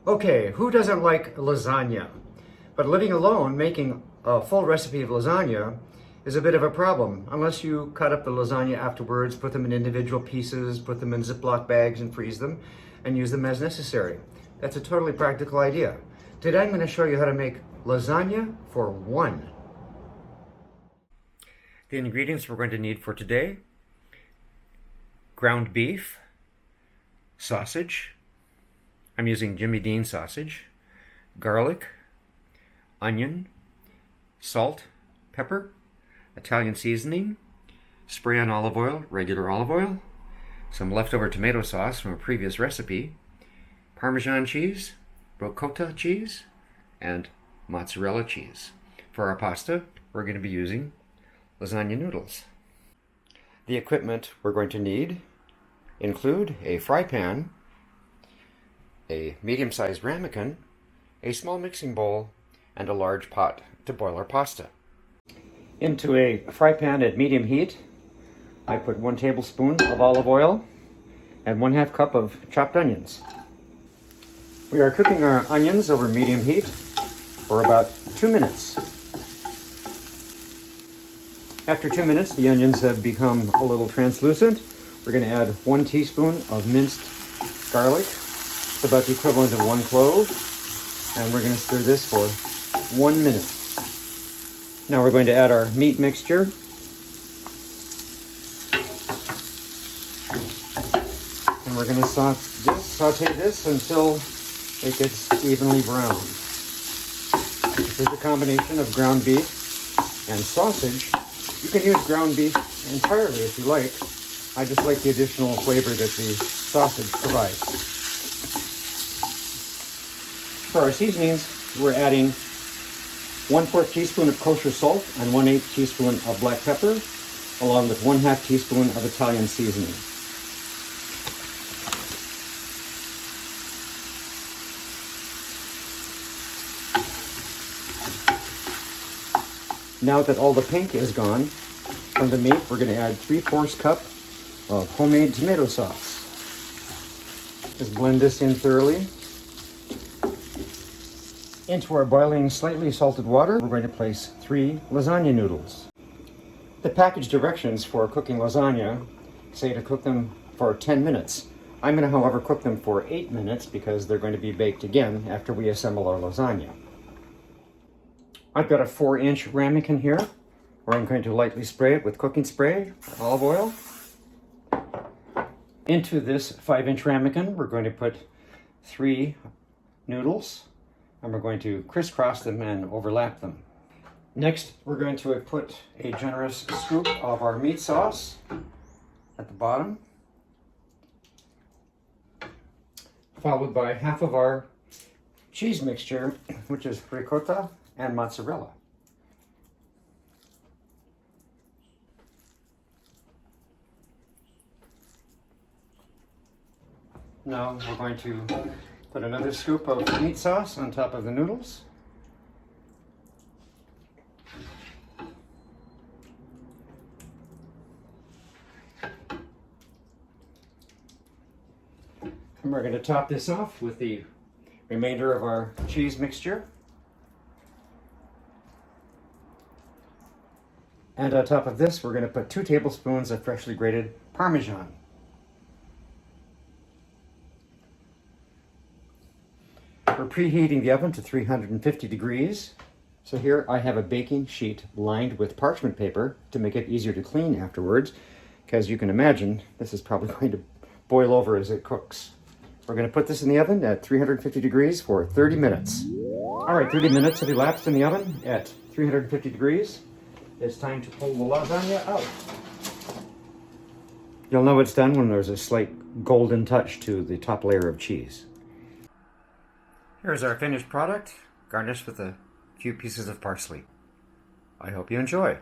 Okay, who doesn't like lasagna? But living alone, making a full recipe of lasagna is a bit of a problem unless you cut up the lasagna afterwards, put them in individual pieces, put them in Ziploc bags and freeze them and use them as necessary. That's a totally practical idea. Today I'm going to show you how to make lasagna for one. The ingredients we're going to need for today: ground beef, sausage, I'm using Jimmy Dean sausage, garlic, onion, salt, pepper, Italian seasoning, spray on olive oil, regular olive oil, some leftover tomato sauce from a previous recipe, Parmesan cheese, ricotta cheese, and mozzarella cheese. For our pasta, we're going to be using lasagna noodles. The equipment we're going to need include a fry pan, a medium-sized ramekin, a small mixing bowl, and a large pot to boil our pasta. Into a fry pan at medium heat, I put 1 tablespoon of olive oil and 1/2 cup of chopped onions. We are cooking our onions over medium heat for about 2 minutes. After 2 minutes, the onions have become a little translucent. We're going to add 1 teaspoon of minced garlic. It's about the equivalent of 1 clove. And we're going to stir this for 1 minute. Now we're going to add our meat mixture. And we're going to saute this until it gets evenly browned. This is a combination of ground beef and sausage. You can use ground beef entirely if you like. I just like the additional flavor that the sausage provides. For our seasonings, we're adding 1/4 teaspoon of kosher salt and 1/8 teaspoon of black pepper, along with 1/2 teaspoon of Italian seasoning. Now that all the pink is gone from the meat, we're going to add 3/4 cup of homemade tomato sauce. Just blend this in thoroughly. Into our boiling, slightly salted water, we're going to place 3 lasagna noodles. The package directions for cooking lasagna say to cook them for 10 minutes. I'm going to, however, cook them for 8 minutes because they're going to be baked again after we assemble our lasagna. I've got a 4-inch ramekin here, where I'm going to lightly spray it with cooking spray, olive oil. Into this 5-inch ramekin, we're going to put 3 noodles. And we're going to crisscross them and overlap them. Next, we're going to put a generous scoop of our meat sauce at the bottom, followed by half of our cheese mixture, which is ricotta and mozzarella. Now we're going to put another scoop of meat sauce on top of the noodles. And we're going to top this off with the remainder of our cheese mixture. And on top of this, we're going to put 2 tablespoons of freshly grated Parmesan. We're preheating the oven to 350 degrees. So here I have a baking sheet lined with parchment paper to make it easier to clean afterwards, because you can imagine this is probably going to boil over as it cooks. We're going to put this in the oven at 350 degrees for 30 minutes. All right, 30 minutes have elapsed in the oven at 350 degrees. It's time to pull the lasagna out. You'll know it's done when there's a slight golden touch to the top layer of cheese. Here's our finished product, garnished with a few pieces of parsley. I hope you enjoy.